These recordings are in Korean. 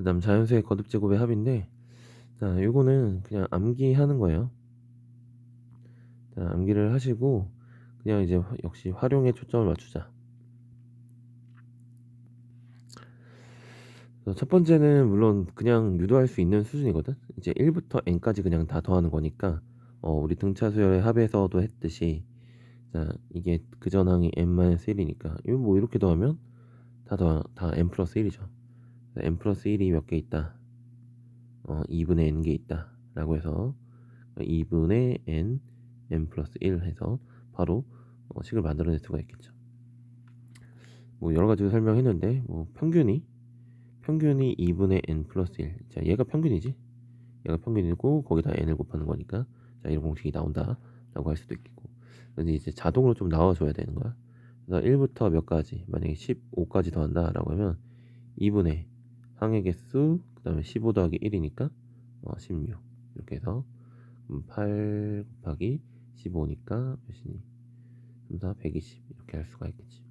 그 다음 자연수의 거듭 제곱의 합인데, 자, 요거는 그냥 암기하는 거예요. 자, 암기를 하시고 그냥 이제 역시 활용에 초점을 맞추자. 첫 번째는 물론 그냥 유도할 수 있는 수준이거든. 이제 1부터 n까지 그냥 다 더하는 거니까 우리 등차수열의 합에서도 했듯이, 자, 이게 그 전항이 n-1이니까 이거 뭐 이렇게 더하면 다 n 플러스 1이죠. n 플러스 1이 몇 개 있다? 2분의 n개 있다 라고 해서 2분의 n 플러스 1 해서 바로 식을 만들어낼 수가 있겠죠. 뭐 여러 가지로 설명했는데, 뭐 평균이 2분의 n 플러스 1. 자, 얘가 평균이지. 얘가 평균이고 거기다 n을 곱하는 거니까, 자, 이런 공식이 나온다 라고 할 수도 있겠고. 근데 이제 자동으로 좀 나와줘야 되는 거야. 그래서 1부터 몇 가지, 만약에 15까지 더한다 라고 하면 2분의 항의 개수, 그 다음에 15 더하기 1이니까 16. 이렇게 해서 8 곱하기 15니까 몇이니? 3, 4, 120 이렇게 할 수가 있겠지.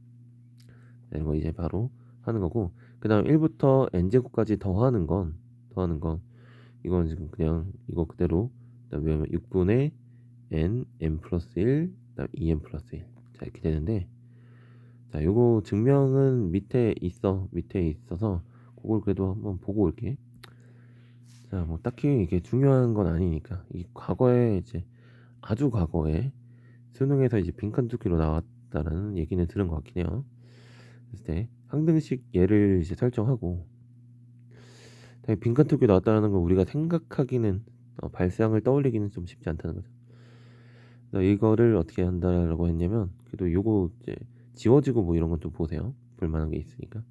자, 이거 이제 바로 하는 거고, 그 다음 1부터 n제곱까지 더하는 건 이건 지금 그냥 이거 그대로, 그다음에 6분의 n 플러스 1, 그다음 2n 플러스 1. 자, 이렇게 되는데, 자, 요거 증명은 밑에 있어서 그걸 그래도 한번 보고 올게. 자, 뭐 딱히 이게 중요한 건 아니니까. 이 과거에 이제 아주 과거에 수능에서 이제 빈칸두기로 나왔다라는 얘기는 들은 것 같긴 해요. 그래서 때 항등식 예를 이제 설정하고, 빈칸투기 나왔다는 걸 우리가 생각하기는, 발상을 떠올리기는 좀 쉽지 않다는 거죠. 그래서 이거를 어떻게 한다라고 했냐면, 그래도 요거 이제 지워지고 뭐 이런 건 좀 보세요. 볼만한 게 있으니까.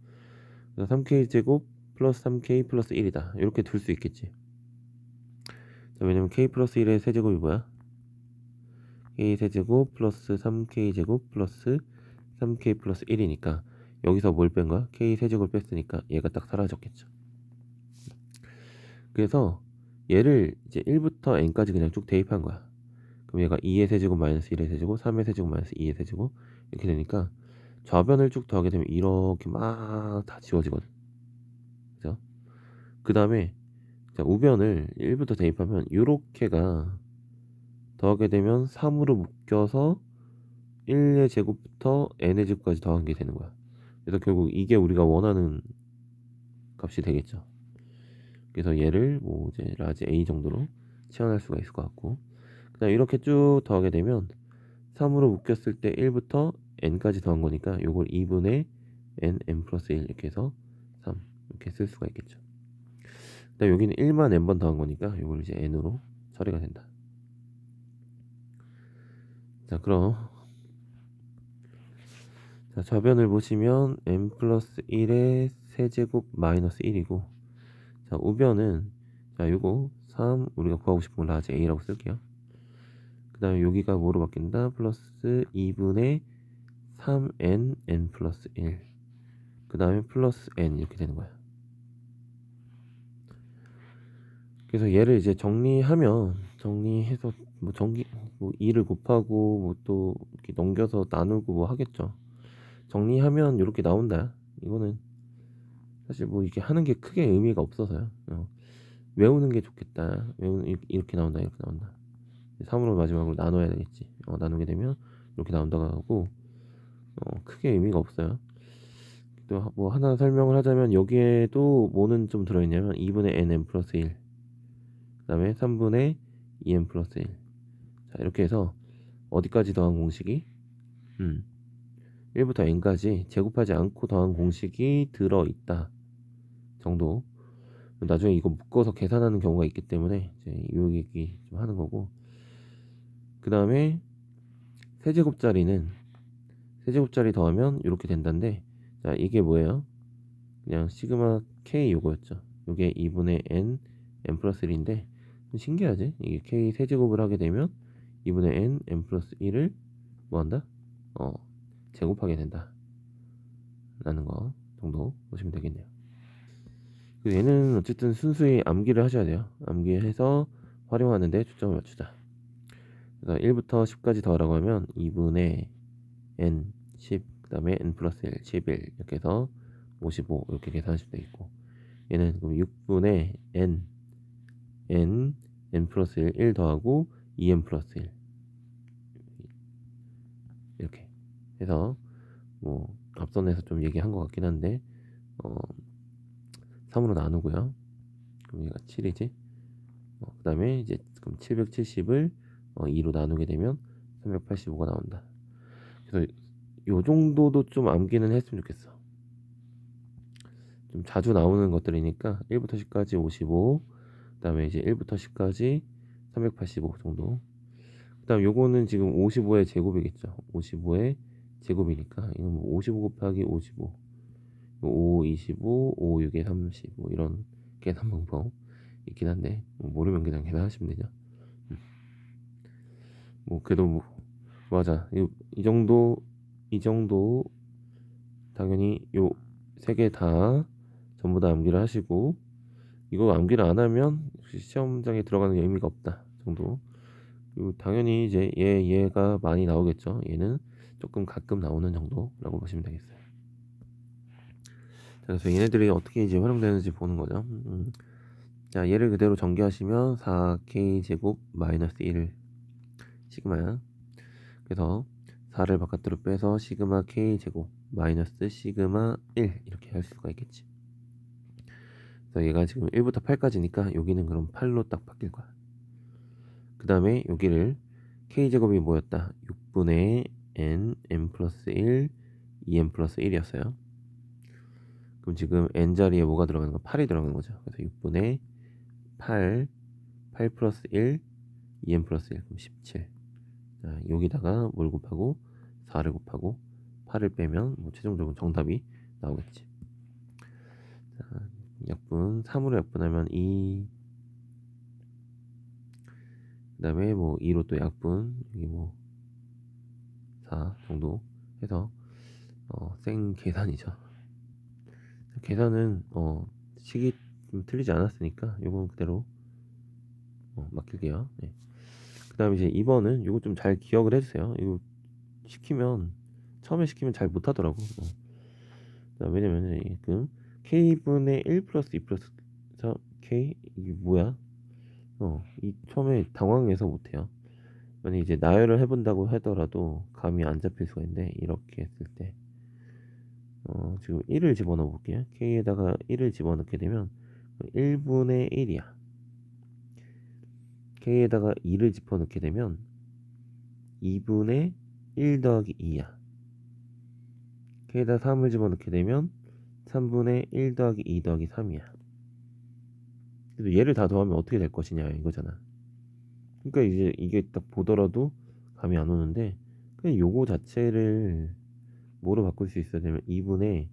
그래서 3k 제곱 플러스 3k 플러스 1이다 이렇게 둘 수 있겠지. 자, 왜냐면 k 플러스 1의 세제곱이 뭐야? k 세제곱 플러스 3k 제곱 플러스 3k 플러스 1이니까 여기서 뭘 뺀 거야? k 세제곱을 뺐으니까 얘가 딱 사라졌겠죠. 그래서 얘를 이제 1부터 n까지 그냥 쭉 대입한 거야. 그럼 얘가 2의 세제곱 마이너스 1의 세제곱, 3의 세제곱 마이너스 2의 세제곱 이렇게 되니까 좌변을 쭉 더하게 되면 이렇게 막 다 지워지거든. 그죠? 그 다음에 우변을 1부터 대입하면 요렇게가 더하게 되면 3으로 묶여서 1의 제곱부터 n의 제곱까지 더한 게 되는 거야. 그래서 결국 이게 우리가 원하는 값이 되겠죠. 그래서 얘를 뭐 이제 라지 A 정도로 치환할 수가 있을 것 같고, 그다음 이렇게 쭉 더하게 되면 3으로 묶였을 때 1부터 n까지 더한 거니까 요걸 2분의 n 플러스 1 이렇게 해서 3 이렇게 쓸 수가 있겠죠. 그다음 여기는 1만 n번 더한 거니까 요걸 이제 n으로 처리가 된다. 자, 그럼 자, 좌변을 보시면 n 플러스 1의 세제곱 마이너스 1이고, 자, 우변은 자, 요거 3 우리가 구하고 싶은 건 라지 A라고 쓸게요. 그 다음에 여기가 뭐로 바뀐다? 플러스 2분의 3n 플러스 1. 그 다음에 플러스 n 이렇게 되는 거야. 그래서 얘를 이제 정리해서 뭐 2를 곱하고 뭐 또 이렇게 넘겨서 나누고 뭐 하겠죠. 정리하면 이렇게 나온다. 이거는 사실 뭐 이렇게 하는 게 크게 의미가 없어서요. 외우는 게 좋겠다. 이렇게 나온다. 3으로 마지막으로 나눠야 되겠지. 나누게 되면 이렇게 나온다고 하고, 크게 의미가 없어요. 또 뭐 하나 설명을 하자면, 여기에도 뭐는 좀 들어있냐면 2분의 n 플러스 1, 그 다음에 3분의 2n 플러스 1. 자, 이렇게 해서 어디까지 더한 공식이 1부터 n까지 제곱하지 않고 더한 공식이 들어있다 정도. 나중에 이거 묶어서 계산하는 경우가 있기 때문에 이제 이 얘기 좀 하는 거고, 그 다음에 세제곱짜리 더하면 이렇게 된다는데, 자, 이게 뭐예요? 그냥 시그마 k 요거였죠. 요게 2분의 n 플러스 1인데, 신기하지? 이게 k 세제곱을 하게 되면 2분의 n 플러스 1을 뭐 한다? 제곱하게 된다 라는 거 정도 보시면 되겠네요. 얘는 어쨌든 순수히 암기를 하셔야 돼요. 암기해서 활용하는데 초점을 맞추자. 그래서 1부터 10까지 더하라고 하면 2분의 n 10, 그 다음에 n 플러스 1 11 이렇게 해서 55 이렇게 계산하시면 되겠고, 얘는 그럼 6분의 n 플러스 1 더하고 2n 플러스 1 이렇게 해서 뭐 앞선에서 좀 얘기한 것 같긴 한데 3으로 나누고요. 그럼 얘가 7이지. 그 다음에 이제 그럼 770을 2로 나누게 되면 385가 나온다. 그래서 요 정도도 좀 암기는 했으면 좋겠어. 좀 자주 나오는 것들이니까 1부터 10까지 55, 그 다음에 이제 1부터 10까지 385 정도. 그 다음 요거는 지금 55의 제곱이겠죠. 55의 제곱이니까 이건 뭐 55 곱하기 55, 5, 25, 5, 6에 30, 뭐 이런 계산 방법 있긴 한데 뭐 모르면 그냥 계산하시면 되죠. 뭐 그래도 뭐 맞아. 이 정도 당연히 요 세 개 다 전부 다 암기를 하시고, 이거 암기를 안 하면 시험장에 들어가는 의미가 없다 정도. 그리고 당연히 이제 얘가 많이 나오겠죠. 얘는 조금 가끔 나오는 정도라고 보시면 되겠어요. 자, 그래서 얘네들이 어떻게 이제 활용되는지 보는 거죠. 자, 얘를 그대로 전개하시면 4k 제곱 마이너스 1 시그마야. 그래서 4를 바깥으로 빼서 시그마 k 제곱 마이너스 시그마 1 이렇게 할 수가 있겠지. 그래서 얘가 지금 1부터 8까지니까 여기는 그럼 8로 딱 바뀔 거야. 그 다음에 여기를 k제곱이 뭐였다? 6분의 n 플러스 1 2n 플러스 1이었어요. 그럼 지금 n 자리에 뭐가 들어가는 거? 8이 들어가는 거죠. 그래서 6분의 8 플러스 1 2n 플러스 1 그럼 17. 자, 여기다가 뭘 곱하고 4를 곱하고 8을 빼면 뭐 최종적으로 정답이 나오겠지. 자, 약분 3으로 약분하면 2, 그 다음에 뭐 2로 또 약분 여기 뭐 4 정도 해서 생 계산이죠. 계산은 식이 좀 틀리지 않았으니까 요건 그대로 맡길게요. 네. 그 다음에 이제 2번은 요거 좀 잘 기억을 해주세요. 이거 처음에 시키면 잘 못하더라고. 왜냐면 그 k분의 1 플러스 2 플러스 4 k 이게 뭐야? 이 처음에 당황해서 못해요. 만약 이제 나열을 해본다고 하더라도 감이 안 잡힐 수가 있는데, 이렇게 했을 때 지금 1을 집어넣어 볼게요. k에다가 1을 집어넣게 되면 1분의 1이야. k에다가 2를 집어넣게 되면 2분의 1 더하기 2야. k에다 3을 집어넣게 되면 3분의 1 더하기 2 더하기 3이야. 그래도 얘를 다 더하면 어떻게 될 것이냐 이거잖아. 그러니까 이제 이게 딱 보더라도 감이 안 오는데, 그냥 요거 자체를 뭐로 바꿀 수 있어야 되면 2분의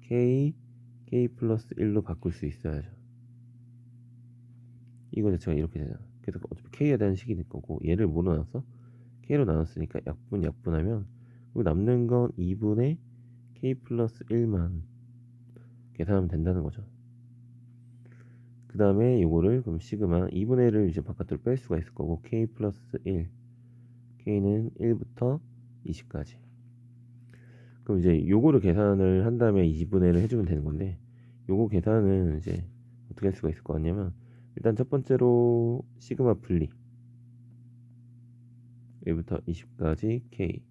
k 플러스 1로 바꿀 수 있어야죠. 이거 자체가 이렇게 되잖아. 그래서 어차피 k에 대한 식이 될 거고, 얘를 뭐로 나눴어? k로 나눴으니까 약분하면 그리고 남는 건 2분의 k 플러스 1만 계산하면 된다는 거죠. 그 다음에 요거를 그럼 시그마 2분의 1을 이제 바깥으로 뺄 수가 있을 거고, k 플러스 1, k는 1부터 20까지. 그럼 이제 요거를 계산을 한 다음에 2분의 1을 해주면 되는 건데, 요거 계산은 이제 어떻게 할 수가 있을 것 같냐면, 일단 첫 번째로 시그마 분리 1부터 20까지 k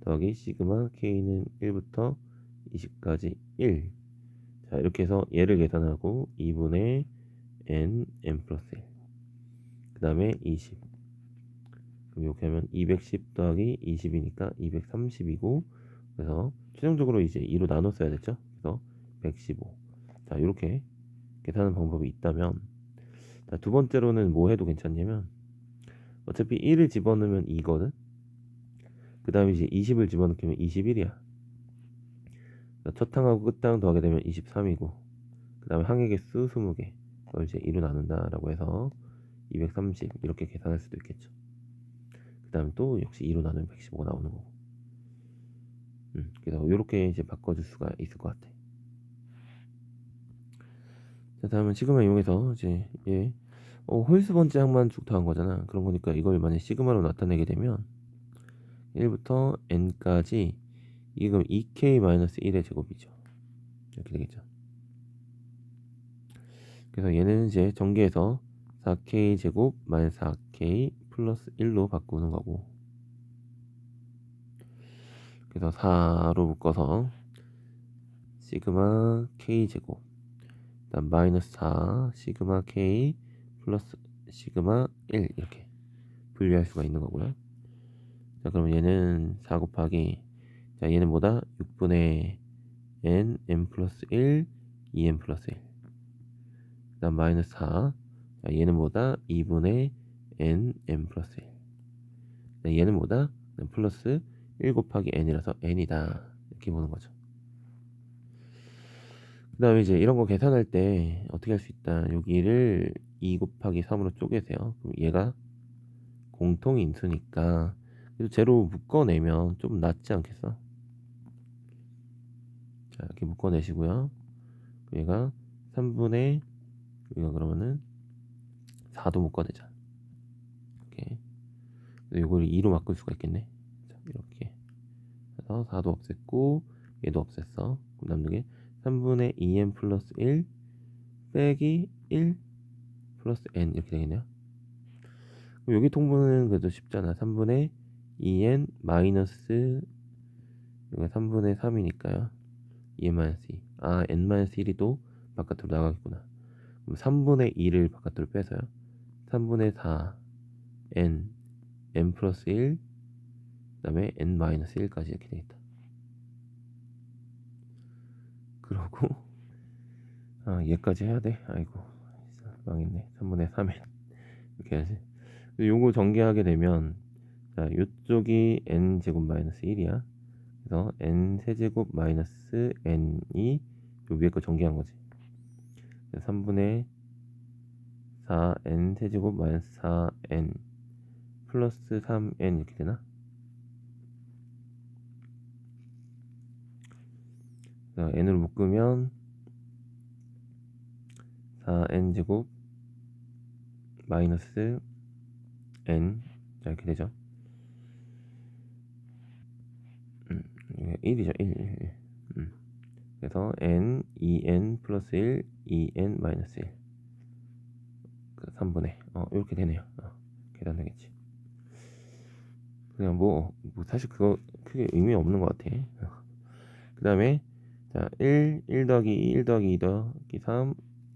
더하기 시그마 k는 1부터 20까지 1. 자, 이렇게 해서 얘를 계산하고 2분의 n 플러스 1, 그 다음에 20. 그럼 이렇게 하면 210 더하기 20이니까 230이고, 그래서 최종적으로 이제 2로 나눴어야 됐죠. 그래서 115. 자, 이렇게 계산하는 방법이 있다면, 자, 두 번째로는 뭐 해도 괜찮냐면, 어차피 1을 집어넣으면 2거든. 그 다음에 이제 20을 집어넣으면 21이야. 첫 항하고 끝 항 더하게 되면 23이고, 그 다음에 항의 개수 20개, 그걸 이제 2로 나눈다라고 해서 230 이렇게 계산할 수도 있겠죠. 그 다음에 또 역시 2로 나누면 115가 나오는 거고. 그래서 이렇게 이제 바꿔줄 수가 있을 것 같아. 자, 다음은 시그마 이용해서 이제 홀수 번째 항만 쭉 더한 거잖아. 그런 거니까 이걸 만약 시그마로 나타내게 되면 1부터 n까지 이게 그럼 2k-1의 제곱이죠. 이렇게 되겠죠. 그래서 얘는 이제 전개해서 4k 제곱 마이너스 4k 플러스 1로 바꾸는 거고, 그래서 4로 묶어서 시그마 k 제곱 그다음 마이너스 4 시그마 k 플러스 시그마 1 이렇게 분류할 수가 있는 거고요. 자, 그러면 얘는 4 곱하기, 자, 얘는 뭐다? 6분의 n 플러스 1 2n 플러스 1. 그 다음 마이너스 4. 자, 얘는 뭐다? 2분의 n 플러스 1. 자, 얘는 뭐다? 플러스 1 곱하기 n이라서 n이다. 이렇게 보는 거죠. 그 다음에 이제 이런 거 계산할 때 어떻게 할 수 있다? 여기를 2 곱하기 3으로 쪼개세요. 그럼 얘가 공통인수니까 그래도 제로 묶어내면 좀 낫지 않겠어? 자, 이렇게 묶어내시고요. 얘가 3분의, 여기가 그러면은 4도 묶어내자. 이렇게. 이걸 2로 바꿀 수가 있겠네. 자, 이렇게 해서 4도 없앴고 얘도 없앴어. 그럼 남는 게 3분의 2n 플러스 1 빼기 1 플러스 n 이렇게 되겠네요. 그럼 여기 통분은 그래도 쉽잖아. 3분의 2n 마이너스, 여기가 3분의 3이니까요. 2n 마이너스 2. 아, n 마이너스 1이 또 바깥으로 나가겠구나. 그럼 3분의 2를 바깥으로 빼서요. 3분의 4 n 플러스 1, 그 다음에 n 마이너스 1까지 이렇게 되겠다. 그러고 얘까지 해야 돼. 아이고, 망했네. 3분의 3n 이렇게 해야지. 요거 전개하게 되면, 자, 요쪽이 n 제곱 마이너스 1이야. 그래서 n 세제곱 마이너스 n이 요 위에 거 전개한 거지. 3분의 4n 세제곱 마이너스 4n 플러스 3n 이렇게 되나? 자, n으로 묶으면 4n 제곱 마이너스 n, 자, 이렇게 되죠. 1이죠. 1. 그래서 n 2n 플러스 1 2n 마이너스 1 그 3분의 이렇게 되네요. 계산되겠지. 그냥 뭐 사실 그거 크게 의미 없는 것 같아. 그 다음에 자, 1 더하기 2 1 더하기 2 더하기 3.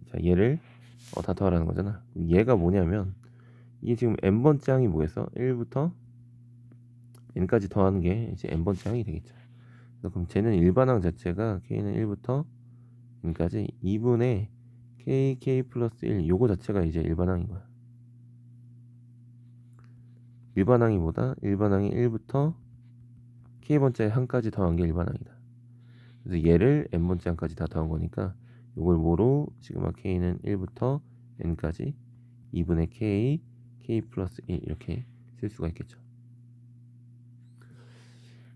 자, 얘를 다 더하라는 거잖아. 얘가 뭐냐면 이게 지금 n번째 항이 뭐겠어? 1부터 n까지 더하는 게 이제 n번째 항이 되겠죠. 그럼 쟤는 일반항 자체가 k는 1부터 n까지 2분의 k 플러스 1 요거 자체가 이제 일반항인 거야. 일반항이 뭐다? 일반항이 1부터 k번째 항까지 더한 게 일반항이다. 그래서 얘를 n번째 항까지 다 더한 거니까 요걸 뭐로 시그마 k는 1부터 n까지 2분의 k 플러스 1 이렇게 쓸 수가 있겠죠.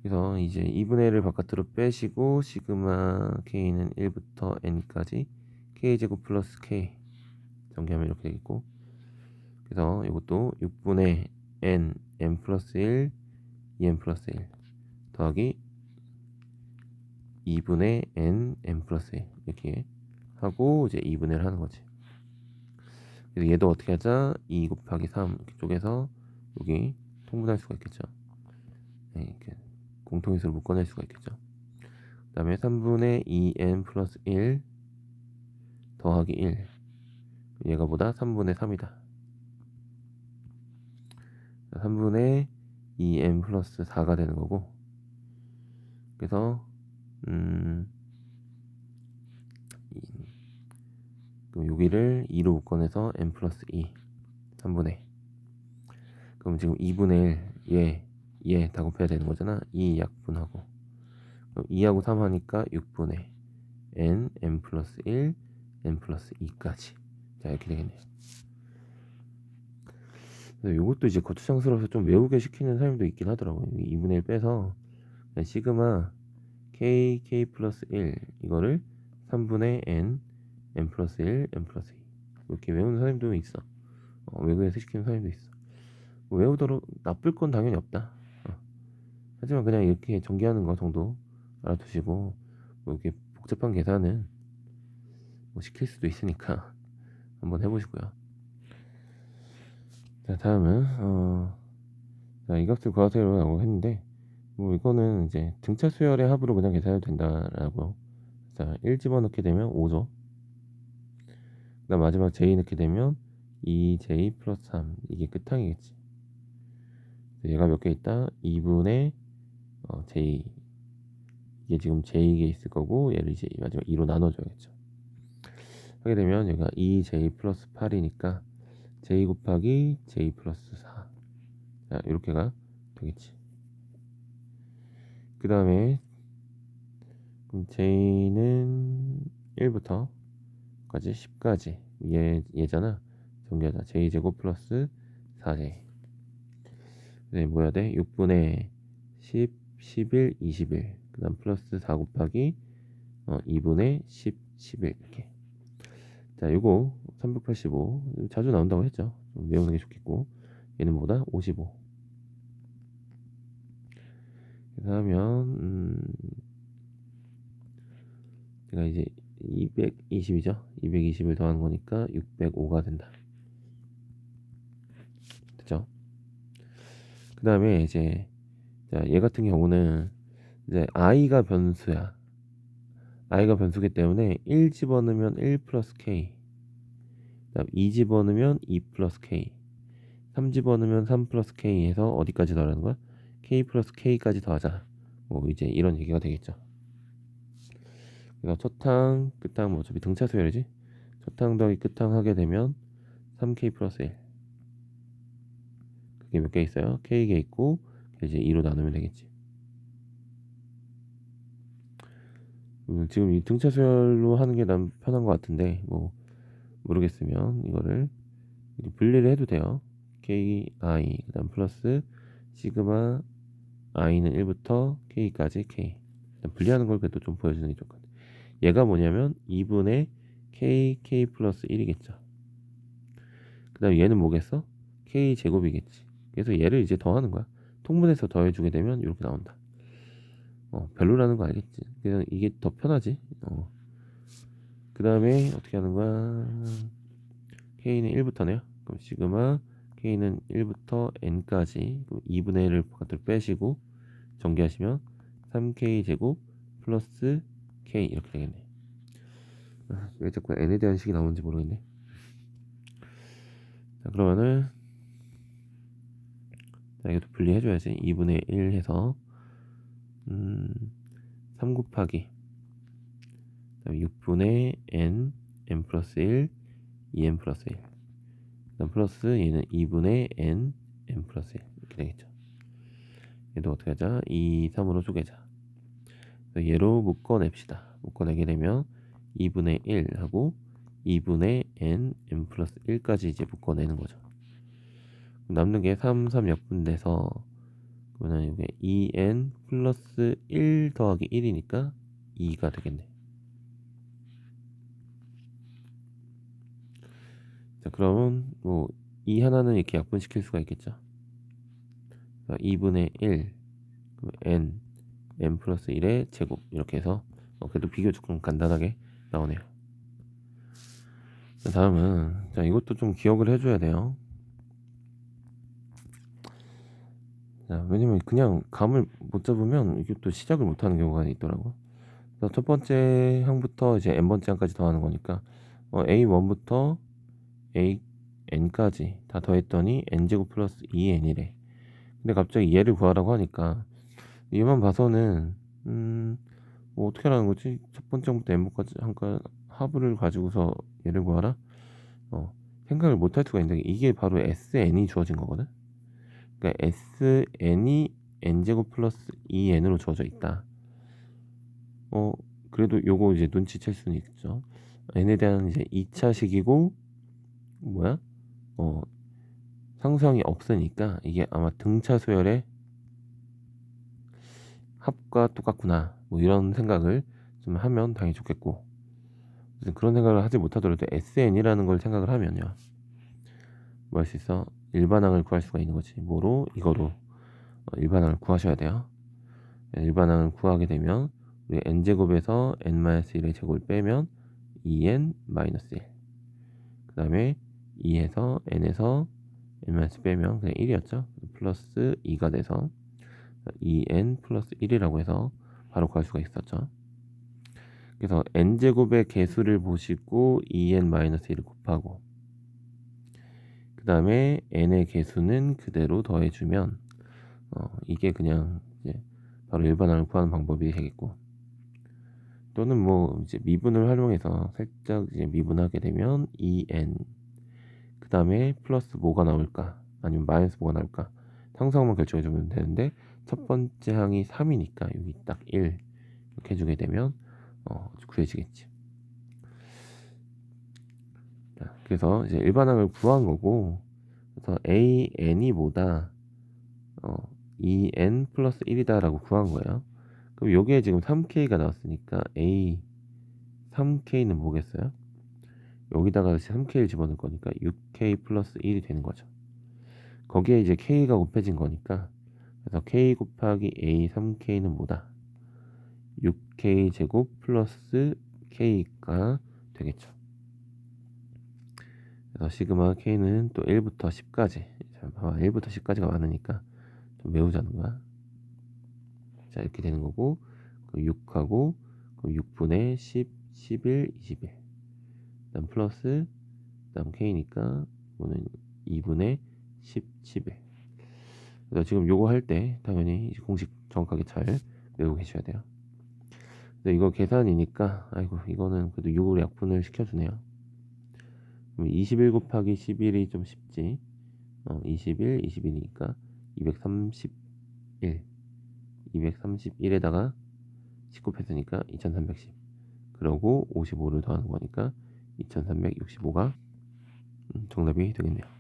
그래서 이제 2분의 1을 바깥으로 빼시고 시그마 k는 1부터 n까지 k제곱 플러스 k 전개하면 이렇게 되겠고, 그래서 이것도 6분의 n 플러스 1 2n 플러스 1 더하기 2분의 n 플러스 1 이렇게 하고 이제 2분의 1 하는 거지. 그래서 얘도 어떻게 하자? 2 곱하기 3 이렇게 쪼개서 여기 통분할 수가 있겠죠. 네, 이렇게 공통인수를 묶어낼 수가 있겠죠. 그 다음에 3분의 2n 플러스 1 더하기 1, 얘가 보다 3분의 3이다. 3분의 2n 플러스 4가 되는 거고, 그래서 그럼 여기를 2로 묶어내서 n 플러스 2 3분의, 그럼 지금 2분의 1 얘 다 곱해야 되는 거잖아. 2 약분하고, 그럼 2하고 3 하니까 6분의 n 플러스 1 n 플러스 2까지. 자, 이렇게 되겠네요. 요것도 이제 거추장스러워서 좀 외우게 시키는 사람도 있긴 하더라고요. 2분의 1 빼서 시그마 k 플러스 1 이거를 3분의 n 플러스 1 n 플러스 2 이렇게 외우는 사람도 있어. 외국에서 시키는 사람도 있어. 뭐 외우도록 나쁠 건 당연히 없다. 하지만 그냥 이렇게 전개하는 거 정도 알아두시고, 뭐 이렇게 복잡한 계산은 뭐 시킬 수도 있으니까 한번 해보시고요. 자, 다음은 자, 이 값을 구하세요라고 했는데, 뭐 이거는 이제 등차 수열의 합으로 그냥 계산해도 된다라고. 자, 1 집어넣게 되면 5죠. 그다음 마지막 j 넣게 되면 2j 플러스 3, 이게 끝항이겠지. 얘가 몇 개 있다? 2분의 j, 이게 지금 j가 있을 거고, 얘를 이제 마지막 2로 나눠줘야겠죠. 하게 되면 얘가 2j 플러스 8이니까 j 곱하기 j 플러스 4, 자, 이렇게가 되겠지. 그 다음에 j는 1부터 까지 10까지 얘잖아. 정리하자. j제곱 플러스 4j. 네, 뭐 해야 돼? 6분의 10, 11, 21. 그 다음 플러스 4 곱하기 2분의 10, 11. 이렇게. 자, 요거 385. 자주 나온다고 했죠. 좀 외우는 게 좋겠고. 얘는 뭐다? 55. 그래서 하면, 제가 이제 220이죠. 220을 더하는 거니까 605가 된다. 됐죠? 그 다음에 이제, 자, 얘 같은 경우는 이제 i가 변수야. i가 변수기 때문에 1 집어넣으면 1 플러스 k, 그다음 2 집어넣으면 2 플러스 k, 3 집어넣으면 3 플러스 k 해서 어디까지 더하는 거야? k 플러스 k까지 더하자. 뭐 이제 이런 얘기가 되겠죠. 그래서 첫항, 끝항, 뭐 어차피 등차 수열이지. 첫항 더하기 끝항 하게 되면 3k 플러스 1. 그게 몇 개 있어요? k가 있고 이제 2로 나누면 되겠지. 지금 이 등차 수열로 하는 게 난 편한 것 같은데, 뭐 모르겠으면 이거를 분리를 해도 돼요. k, i, 그 다음 플러스 시그마 i는 1부터 k까지 k. 일단 분리하는 걸 그래도 좀 보여주는 게 좋을 것 같아요. 얘가 뭐냐면 2분의 k 플러스 1이겠죠. 그 다음 얘는 뭐겠어? k 제곱이겠지. 그래서 얘를 이제 더하는 거야. 통분해서 더해주게 되면 이렇게 나온다. 별로라는 거 알겠지. 그래서 이게 더 편하지. 그 다음에 어떻게 하는 거야? k는 1부터네요. 그럼 시그마 k는 1부터 n까지 2분의 1을 바깥으로 빼시고 전개하시면 3k 제곱 플러스 k 이렇게 되겠네. 왜 자꾸 n에 대한 식이 나오는지 모르겠네. 자, 그러면은 자, 이것도 분리해줘야지. 2분의 1 해서 3 곱하기 6분의 n 플러스 1 2n 플러스 1, 그다음 플러스 얘는 2분의 n 플러스 1 이렇게 되겠죠. 얘도 어떻게 하자? 2, 3으로 쪼개자. 얘로 묶어냅시다. 묶어내게 되면 2분의 1 하고 2분의 n 플러스 1까지 이제 묶어내는 거죠. 남는 게 3, 3 역분돼서 그러면 이게 2n 플러스 1 더하기 1이니까 2가 되겠네. 자, 그러면 뭐 이 하나는 이렇게 약분시킬 수가 있겠죠. 2분의 1 n 플러스 1의 제곱 이렇게 해서 그래도 비교적 좀 간단하게 나오네요. 자, 다음은 자, 이것도 좀 기억을 해줘야 돼요. 자, 왜냐면 그냥 감을 못 잡으면 이게 또 시작을 못하는 경우가 있더라고. 첫 번째 항부터 이제 n번째 항까지 더하는 거니까 a1부터 n까지 다 더했더니 n제곱 플러스 2n이래. 근데 갑자기 얘를 구하라고 하니까 얘만 봐서는 뭐 어떻게 하라는 거지? 첫 번째 항부터 n번까지 항까 합을 가지고서 얘를 구하라? 생각을 못 할 수가 있는데 이게 바로 sn이 주어진 거거든. 그러니까 sn이 n제곱 플러스 2n으로 주어져 있다. 그래도 요거 이제 눈치챌 수는 있죠. n에 대한 이제 2차식이고 뭐야? 상수항이 없으니까 이게 아마 등차 수열의 합과 똑같구나. 뭐 이런 생각을 좀 하면 당연히 좋겠고, 그런 생각을 하지 못하더라도 sn이라는 걸 생각을 하면요, 뭐 할 수 있어? 일반항을 구할 수가 있는 거지. 뭐로? 이거로 일반항을 구하셔야 돼요. 일반항을 구하게 되면 우리 n제곱에서 n-1의 제곱을 빼면 2n-1, 다음에 2에서 n에서 n-, 빼면 그냥 1이었죠. 플러스 2가 돼서 2n 플러스 1이라고 해서 바로 구할 수가 있었죠. 그래서 n제곱의 개수를 보시고 2n-1을 곱하고 그 다음에 n의 개수는 그대로 더해주면 이게 그냥 이제 바로 일반항을 구하는 방법이 되겠고, 또는 뭐 이제 미분을 활용해서 살짝 이제 미분하게 되면 2n 그 다음에 플러스 뭐가 나올까 아니면 마이너스 뭐가 나올까 상수항만 결정해 주면 되는데, 첫 번째 항이 3이니까 여기 딱 1 이렇게 해주게 되면 구해지겠지. 자, 그래서 이제 일반항을 구한 거고, 그래서 a,n이 뭐다 2n 플러스 1이다 라고 구한 거예요. 그럼 요게 지금 3k가 나왔으니까 a 3k는 뭐겠어요? 여기다가 3k를 집어넣을 거니까 6k 플러스 1이 되는 거죠. 거기에 이제 k가 곱해진 거니까, 그래서 k 곱하기 a 3k는 뭐다? 6k 제곱 플러스 k가 되겠죠. 그래서 시그마 k는 또 1부터 10까지, 자, 봐봐, 1부터 10까지가 많으니까 좀 외우자는 거야. 자, 이렇게 되는 거고, 6하고 6분의 10, 11, 21, 그다음 플러스, 그다음 k니까 이거는 2분의 10, 11. 그래서 지금 요거 할 때 당연히 공식 정확하게 잘 외우고 계셔야 돼요. 근데 이거 계산이니까, 아이고 이거는 그래도 6으로 약분을 시켜주네요. 그럼 21 곱하기 11이 좀 쉽지. 21, 21이니까 231, 231에다가 19 뺐으니까 2310, 그러고 55를 더하는 거니까 2365가 정답이 되겠네요.